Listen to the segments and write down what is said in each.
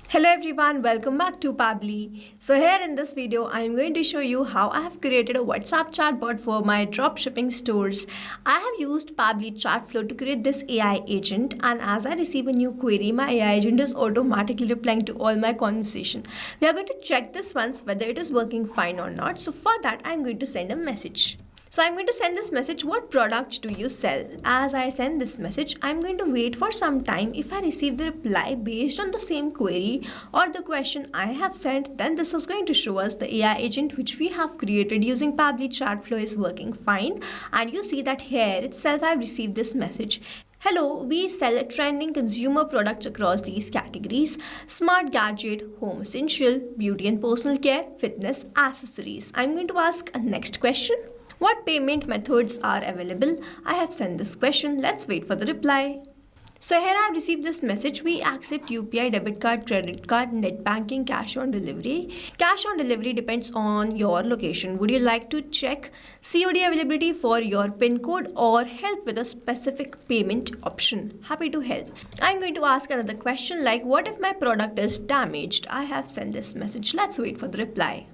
Hello everyone, welcome back to Pabbly. So here in this video, I am going to show you how I have created a WhatsApp chatbot for my dropshipping stores. I have used Pabbly Chatflow to create this AI agent, and as I receive a new query, my AI agent is automatically replying to all my conversation. We are going to check this once whether it is working fine or not. So for that, I am going to send a message. So I'm going to send this message, what product do you sell? As I send this message, I'm going to wait for some time. If I receive the reply based on the same query or the question I have sent, then this is going to show us the AI agent which we have created using Pabbly Chatflow is working fine. And you see that here itself I've received this message. Hello, we sell trending consumer products across these categories: smart gadget, home essential, beauty and personal care, fitness, accessories. I'm going to ask a next question. What payment methods are available? I have sent this question. Let's wait for the reply. So here I have received this message. We accept UPI, debit card, credit card, net banking, cash on delivery. Cash on delivery depends on your location. Would you like to check COD availability for your PIN code or help with a specific payment option? Happy to help. I'm going to ask another question like, what if my product is damaged? I have sent this message. Let's wait for the reply.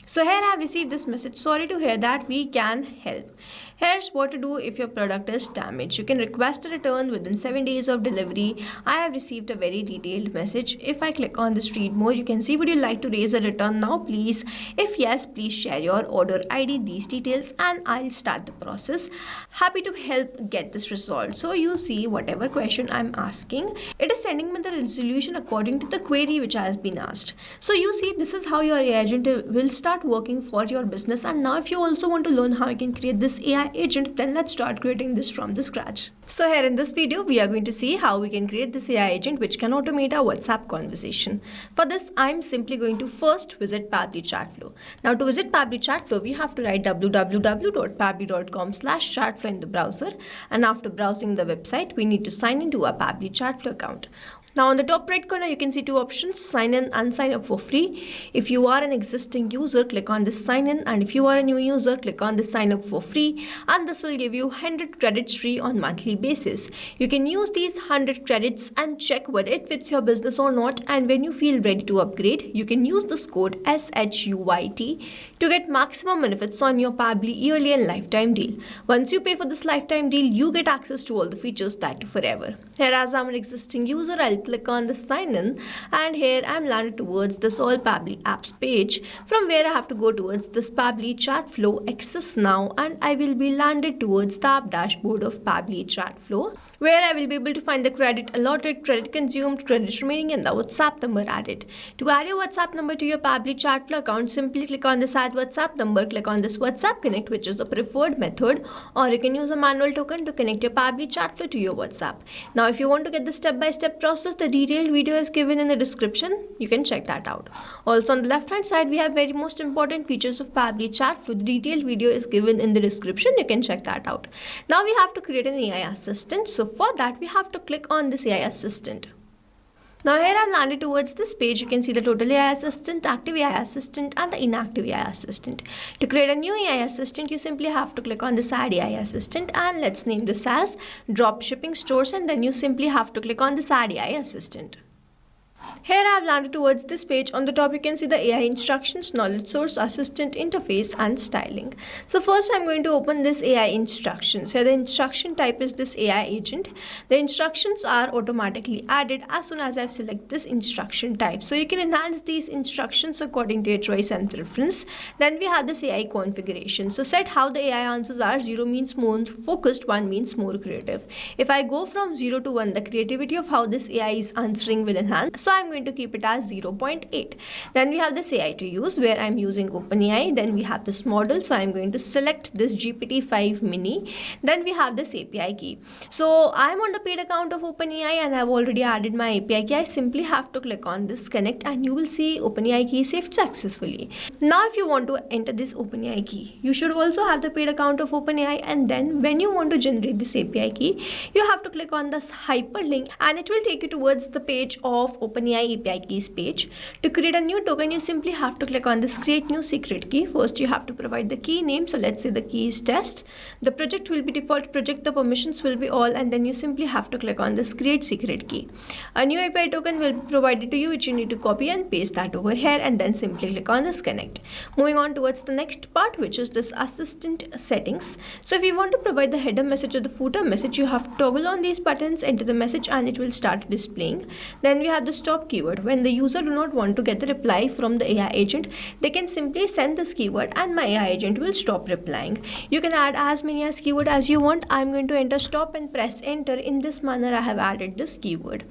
So here I have received this message. Sorry to hear that, we can help. Here's what to do if your product is damaged. You can request a return within 7 days of delivery. I have received a very detailed message. If I click on this read more, you can see, would you like to raise a return now, please? If yes, please share your order ID, these details, and I'll start the process. Happy to help get this resolved. So you see, whatever question I'm asking, it is sending me the resolution according to the query which has been asked. So you see, this is how your AI agent will start working for your business. And now if you also want to learn how you can create this AI agent, then let's start creating this from the scratch. So here in this video, we are going to see how we can create this AI agent which can automate our WhatsApp conversation. For this, I'm simply going to first visit Pabbly Chatflow. Now to visit Pabbly Chatflow, we have to write www.pabbly.com/chatflow in the browser. And after browsing the website, we need to sign into a Pabbly Chatflow account. Now on the top right corner, you can see two options: sign in and sign up for free. If you are an existing user, click on this sign in, and if you are a new user, click on this sign up for free, and this will give you 100 credits free on monthly basis. You can use these 100 credits and check whether it fits your business or not, and when you feel ready to upgrade, you can use this code SHUYT to get maximum benefits on your Pabbly yearly and lifetime deal. Once you pay for this lifetime deal, you get access to all the features that forever. Here, as I'm an existing user, I'll click on the sign in, and here I'm landed towards this all Pabbly apps page, from where I have to go towards this Pabbly Chatflow access now, and I will be landed towards the app dashboard of Pabbly Chatflow, where I will be able to find the credit allotted, credit consumed, credit remaining, and the WhatsApp number added. To add your WhatsApp number to your Pabbly Chatflow account, simply click on this add WhatsApp number, click on this WhatsApp connect, which is the preferred method, or you can use a manual token to connect your Pabbly Chatflow to your WhatsApp. Now if you want to get the step-by-step process, the detailed video is given in the description. You can check that out. Also on the left hand side, we have very most important features of Pabbly Chatflow. The detailed video is given in the description. You can check that out. Now we have to create an AI assistant. So for that, we have to click on this AI assistant. Now here I've landed towards this page. You can see the total AI assistant, active AI assistant, and the inactive AI assistant. To create a new AI assistant, you simply have to click on this add AI assistant, and let's name this as dropshipping stores, and then you simply have to click on this add AI assistant. Here I have landed towards this page. On the top, you can see the AI instructions, knowledge source, assistant, interface, and styling. So first I'm going to open this AI instructions. Here the instruction type is this AI agent. The instructions are automatically added as soon as I've selected this instruction type. So you can enhance these instructions according to your choice and preference. Then we have this AI configuration. So set how the AI answers are. 0 means more focused, 1 means more creative. If I go from 0 to 1, the creativity of how this AI is answering will enhance. So I'm going to keep it as 0.8. Then we have this AI to use, where I'm using OpenAI. Then we have this model, so I'm going to select this GPT-5 mini. Then we have this API key. So I'm on the paid account of OpenAI, and I've already added my API key. I simply have to click on this connect, and you will see OpenAI key saved successfully. Now if you want to enter this OpenAI key, you should also have the paid account of OpenAI, and then when you want to generate this API key, you have to click on this hyperlink, and it will take you towards the page of OpenAI AI API keys page. To create a new token, you simply have to click on this create new secret key. First, you have to provide the key name. So let's say the key is test. The project will be default project, the permissions will be all, and then you simply have to click on this create secret key. A new API token will be provided to you, which you need to copy and paste that over here, and then simply click on this connect. Moving on towards the next part, which is this assistant settings. So if you want to provide the header message or the footer message, you have to toggle on these buttons, enter the message, and it will start displaying. Then we have the stop keyword. When the user do not want to get the reply from the AI agent, they can simply send this keyword and my AI agent will stop replying. You can add as many as keyword as you want. I'm going to enter stop and press enter. In this manner, I have added this keyword.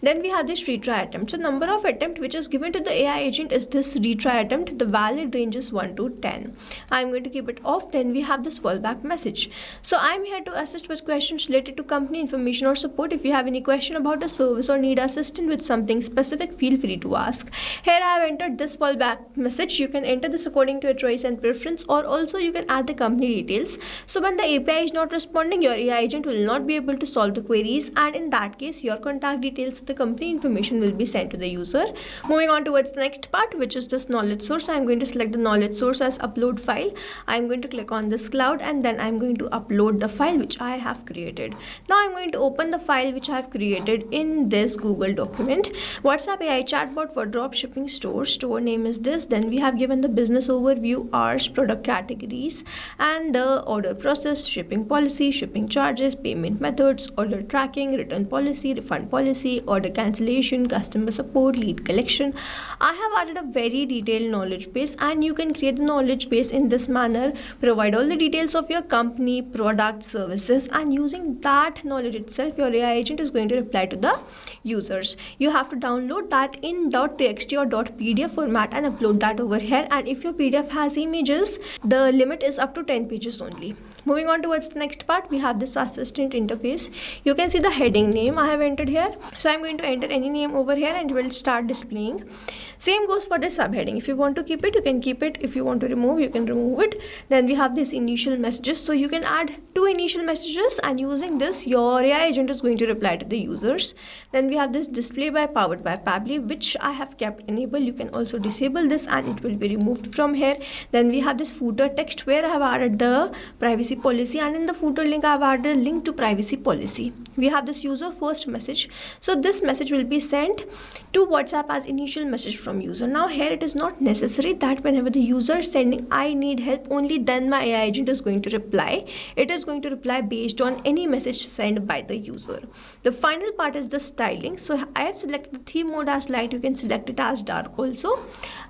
Then we have this retry attempt. So number of attempt which is given to the AI agent is this retry attempt. The valid range is 1 to 10. I'm going to keep it off. Then we have this fallback message. So I'm here to assist with questions related to company information or support. If you have any question about a service or need assistance with something specific, feel free to ask. Here I have entered this fallback message. You can enter this according to your choice and preference, or also you can add the company details. So when the API is not responding, your AI agent will not be able to solve the queries, and in that case your contact details, the company information will be sent to the user. Moving on towards the next part, which is this knowledge source. I'm going to select the knowledge source as upload file. I'm going to click on this cloud, and then I'm going to upload the file which I have created. Now I'm going to open the file which I have created in this Google document. WhatsApp AI chatbot for dropshipping store. Store name is this. Then we have given the business overview, hours, product categories, and the order process, shipping policy, shipping charges, payment methods, order tracking, return policy, refund policy, order cancellation, customer support, lead collection. I have added a very detailed knowledge base, and you can create the knowledge base in this manner. Provide all the details of your company, product, services, and using that knowledge itself, your AI agent is going to reply to the users. You have to download that in .txt or .pdf format and upload that over here. And if your PDF has images, the limit is up to 10 pages only. Moving on towards the next part, we have this assistant interface. You can see the heading name I have entered here. So I'm going to enter any name over here and it will start displaying. Same goes for the subheading. If you want to keep it, you can keep it. If you want to remove, you can remove it. Then we have this initial messages. So you can add 2 initial messages, and using this, your AI agent is going to reply to the users. Then we have this display by powered by Pabbly, which I have kept enabled. You can also disable this and it will be removed from here. Then we have this footer text where I have added the privacy policy, and in the footer link I have added a link to privacy policy. We have this user first message. So this message will be sent to WhatsApp as initial message from user. Now here it is not necessary that whenever the user is sending I need help, only then my AI agent is going to reply. It is going to reply based on any message sent by the user. The final part is the styling. So I have selected the theme mode as light. You can select it as dark also,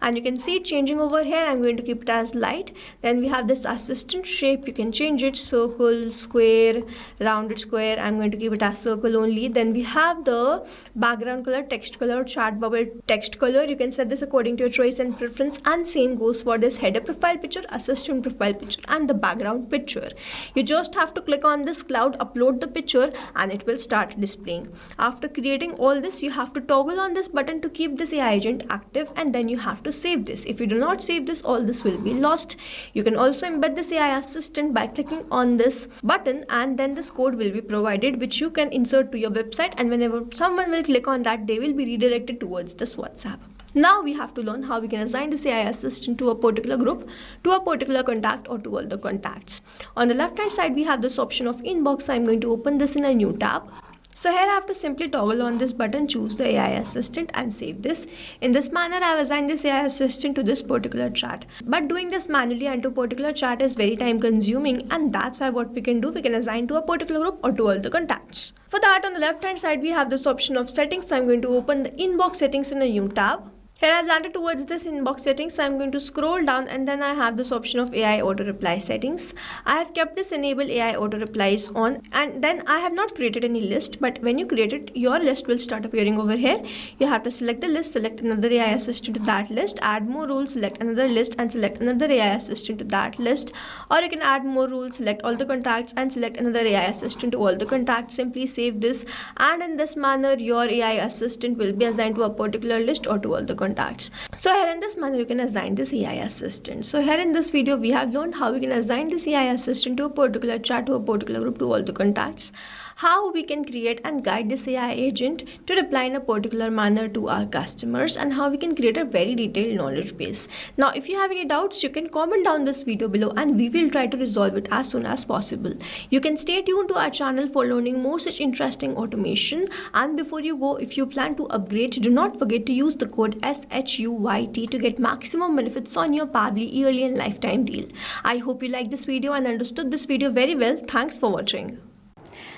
and you can see it changing over here. I'm going to keep it as light. Then we have this assistant shape. You can change it circle, square, rounded square. I'm going to keep it as circle only. Then we have the background color, text color, chat bubble text color. You can set this according to your choice and preference, and same goes for this header profile picture, assistant profile picture, and the background picture. You just have to click on this cloud, upload the picture, and it will start displaying. After creating all this, you have to toggle on this button to keep this AI agent active, and then you have to save this. If you do not save this, all this will be lost. You can also embed this AI assistant by clicking on this button, and then this code will be provided which you can insert to your website, and whenever someone will click on that, they will be redirected towards this WhatsApp. Now we have to learn how we can assign this AI assistant to a particular group, to a particular contact, or to all the contacts. On the left hand side, we have this option of inbox. I'm going to open this in a new tab. So here I have to simply toggle on this button, choose the AI assistant, and save this. In this manner, I have assigned this AI assistant to this particular chat. But doing this manually and to a particular chat is very time consuming, and that's why what we can do, we can assign to a particular group or to all the contacts. For that, on the left hand side, we have this option of settings. So I'm going to open the inbox settings in a new tab. Here I've landed towards this inbox settings, so I'm going to scroll down, and then I have this option of AI auto reply settings. I have kept this enable AI auto replies on, and then I have not created any list, but when you create it, your list will start appearing over here. You have to select the list, select another AI assistant to that list, add more rules, select another list, and select another AI assistant to that list. Or you can add more rules, select all the contacts, and select another AI assistant to all the contacts. Simply save this, and in this manner your AI assistant will be assigned to a particular list or to all the contacts. contacts. So here in this manner, you can assign this AI assistant. So here in this video, we have learned how we can assign this AI assistant to a particular chat, to a particular group, to all the contacts, how we can create and guide this AI agent to reply in a particular manner to our customers, and how we can create a very detailed knowledge base. Now, if you have any doubts, you can comment down this video below and we will try to resolve it as soon as possible. You can stay tuned to our channel for learning more such interesting automation. And before you go, if you plan to upgrade, do not forget to use the code SHUYT to get maximum benefits on your Pabbly yearly and lifetime deal. I hope you liked this video and understood this video very well. Thanks for watching.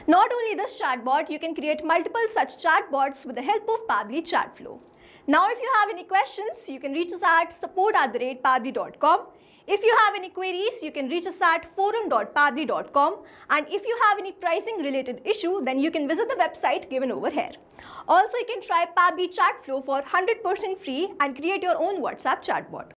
Not only this chatbot, you can create multiple such chatbots with the help of Pabbly Chatflow. Now, if you have any questions, you can reach us at support@pabbly.com. If you have any queries, you can reach us at forum.pabbly.com. And if you have any pricing related issue, then you can visit the website given over here. Also, you can try Pabbly Chatflow for 100% free and create your own WhatsApp chatbot.